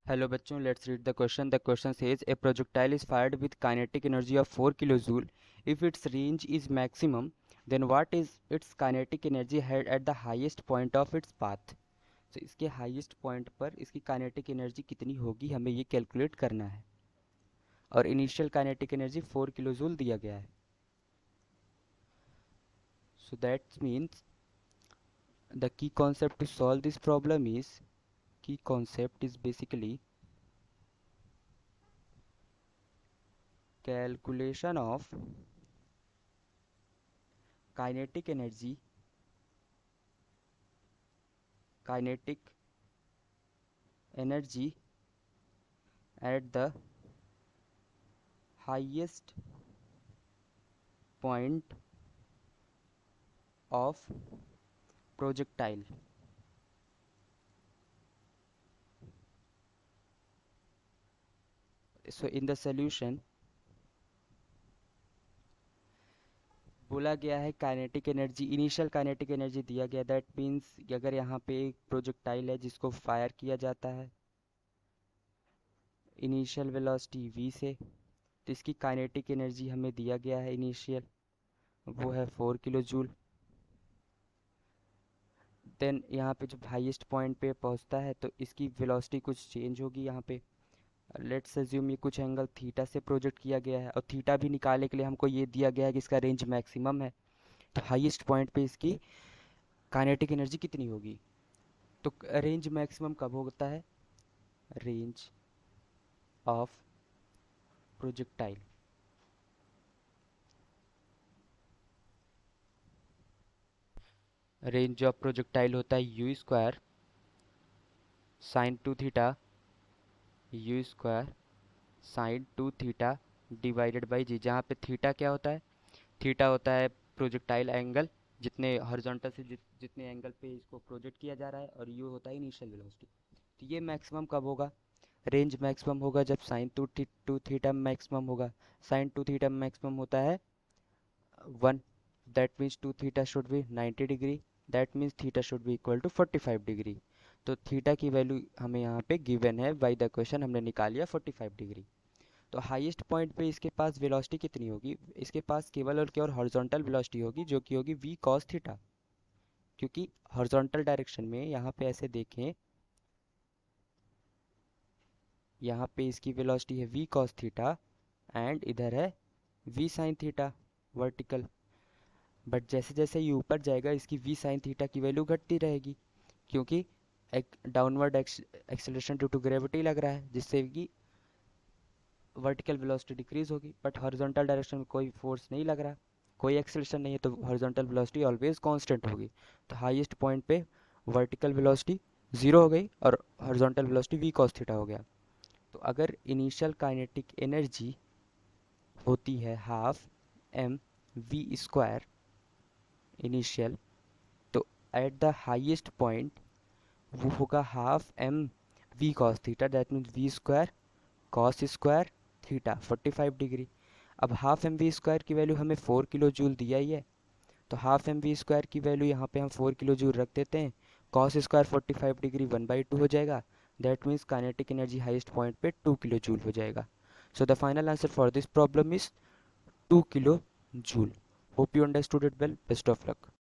Hello बच्चों, let's read the question. The question says a projectile is fired with kinetic energy of 4 kilojoule. If its range is maximum, then what is its kinetic energy head at the highest point of its path. तो इसके highest point पर इसकी kinetic energy कितनी होगी, हमें ये calculate करना है. और इनिशियल काइनेटिक एनर्जी 4 किलोजूल दिया गया है. So that means the key concept to solve this problem is, key concept is basically calculation of kinetic energy at the highest point of projectile. So in the solution बोला गया है kinetic energy, initial kinetic energy दिया गया. That means अगर यहाँ पे एक projectile है जिसको फायर किया जाता है इनिशियल वेलोसिटी v से, तो इसकी काइनेटिक एनर्जी हमें दिया गया है इनिशियल, वो है 4 किलो जूल. देन यहाँ पे जब हाईएस्ट पॉइंट पे पहुँचता है तो इसकी वेलोसिटी कुछ चेंज होगी. यहाँ पे लेट्स अज्यूम ये कुछ एंगल थीटा से प्रोजेक्ट किया गया है, और थीटा भी निकालने के लिए हमको ये दिया गया है कि इसका रेंज मैक्सिमम है. तो हाईएस्ट पॉइंट पे इसकी काइनेटिक एनर्जी कितनी होगी. तो रेंज मैक्सिमम कब होता है, range of projectile, range of projectile होता है U square sine 2 theta, U square sine 2 theta divided by G. जहाँ पे थीटा क्या होता है, थीटा होता है प्रोजेक्टाइल एंगल, जितने हॉरिजॉन्टल से जितने एंगल पे इसको प्रोजेक्ट किया जा रहा है, और यू होता है इनिशियल वेलोसिटी. तो ये मैक्सिमम कब होगा, रेंज मैक्सिमम होगा जब साइन टू थीटा मैक्सिमम होगा. साइन 2 थीटा मैक्सिमम होता है 1. That means 2 theta should be 90 degree. That means theta should be equal to 45 degree. तो थीटा की वैल्यू हमें यहाँ पे गिवन है बाय द क्वेश्चन, हमने निकाल लिया 45 डिग्री. तो हाईएस्ट पॉइंट पे इसके पास वेलोसिटी कितनी होगी, इसके पास केवल और केवल हॉरिजॉन्टल वेलोसिटी होगी, जो कि होगी v cos थीटा. क्योंकि हॉरिजॉन्टल डायरेक्शन में यहाँ पे ऐसे देखें, यहाँ पे इसकी वेलोसिटी है v cos थीटा, एंड इधर है v sin theta vertical. But जैसे जैसे ये ऊपर जाएगा इसकी v sin थीटा की वैल्यू घटती रहेगी, क्योंकि एक downward acceleration due to gravity लग रहा है, जिससे कि वर्टिकल वेलोसिटी डिक्रीज होगी. बट हॉरिजॉन्टल डायरेक्शन में कोई फोर्स नहीं लग रहा, कोई एक्सेलरेशन नहीं है, तो हॉरिजॉन्टल वेलोसिटी ऑलवेज कांस्टेंट होगी. तो हाईएस्ट पॉइंट पे वर्टिकल वेलोसिटी ज़ीरो हो गई और horizontal velocity v cos theta हो गया. तो अगर इनिशियल काइनेटिक एनर्जी होती है half m v square initial, तो एट द हाईएस्ट पॉइंट वो होगा half m v cos theta. That means v square cos square theta 45 degree. अब हाफ एम वी स्क्वायर की वैल्यू हमें 4 किलो जूल दिया ही है, तो हाफ एम वी स्क्वायर की वैल्यू यहाँ पे हम 4 किलो जूल रख देते हैं. कॉस स्क्वायर 45 डिग्री 1/2 हो जाएगा. That means kinetic energy highest point पे 2 किलो जूल हो जाएगा. So the final answer for this problem is 2 kilo joule. Hope you understood it well. Best of luck.